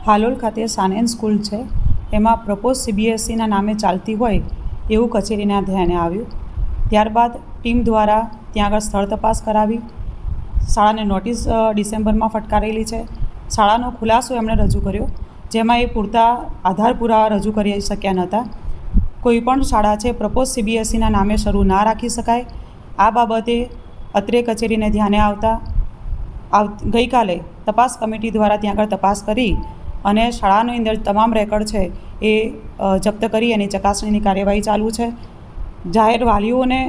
હાલોલ ખાતે સાનેન સ્કૂલ છે, એમાં પ્રપોઝ CBSEના નામે ચાલતી હોય એવું કચેરીના ધ્યાને આવ્યું. ત્યારબાદ ટીમ દ્વારા ત્યાં આગળ સ્થળ તપાસ કરાવી. શાળાને નોટિસ ડિસેમ્બરમાં ફટકારેલી છે. શાળાનો ખુલાસો એમણે રજૂ કર્યો, જેમાં એ પૂરતા આધાર પુરાવા રજૂ કરી શક્યા નહોતા. કોઈ પણ શાળા છે પ્રપોઝ CBSEના નામે શરૂ ના રાખી શકાય. આ બાબતે અત્રે કચેરીને ધ્યાને આવતા ગઈકાલે તપાસ કમિટી દ્વારા ત્યાં આગળ તપાસ કરી અને શાળાની અંદર તમામ રેકોર્ડ છે એ જપ્ત કરી એની ચકાસણીની કાર્યવાહી ચાલુ છે. જાહેર વાલીઓને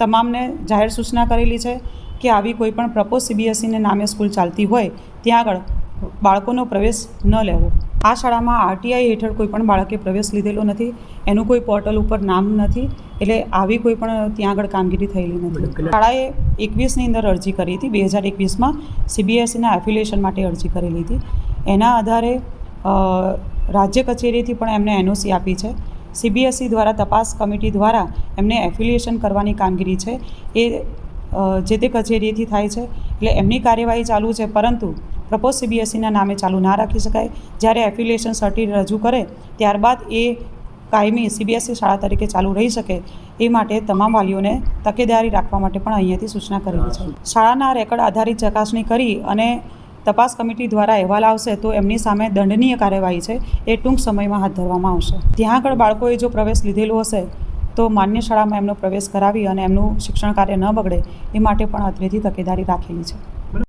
તમામને જાહેર સૂચના કરેલી છે કે આવી કોઈ પણ પ્રપોઝ CBSEને નામે સ્કૂલ ચાલતી હોય ત્યાં આગળ બાળકોનો પ્રવેશ ન લેવો. આ શાળામાં RTI હેઠળ કોઈ પણ બાળકે પ્રવેશ લીધેલો નથી, એનું કોઈ પોર્ટલ ઉપર નામ નથી, એટલે આવી કોઈ પણ ત્યાં આગળ કામગીરી થયેલી નથી. શાળાએ 21ની અંદર અરજી કરી હતી, 2021માં CBSEના એફિલિએશન માટે અરજી કરેલી હતી. એના આધારે રાજ્ય કચેરીથી પણ એમને NOC આપી છે. CBSE દ્વારા તપાસ કમિટી દ્વારા એમને એફિલિએશન કરવાની કામગીરી છે એ જે તે કચેરીથી થાય છે, એટલે એમની કાર્યવાહી ચાલુ છે. પરંતુ પ્રપોઝ CBSEના નામે ચાલુ ના રાખી શકાય. જ્યારે એફિલિએશન સર્ટિ રજૂ કરે ત્યારબાદ એ કાયમી CBSE શાળા તરીકે ચાલુ રહી શકે એ માટે તમામ વાલીઓને તકેદારી રાખવા માટે પણ અહીંયાથી સૂચના કરેલી છે. શાળાના રેકોર્ડ આધારિત ચકાસણી કરી અને તપાસ કમિટી દ્વારા અહેવાલ આવશે તો એમની સામે દંડનીય કાર્યવાહી છે એ ટૂંક સમયમાં હાથ ધરવામાં આવશે. ત્યાં આગળ બાળકોએ જો પ્રવેશ લીધેલો હશે તો માન્ય શાળામાં એમનો પ્રવેશ કરાવી અને એમનું શિક્ષણ કાર્ય ન બગડે એ માટે પણ અત્રેથી તકેદારી રાખેલી છે.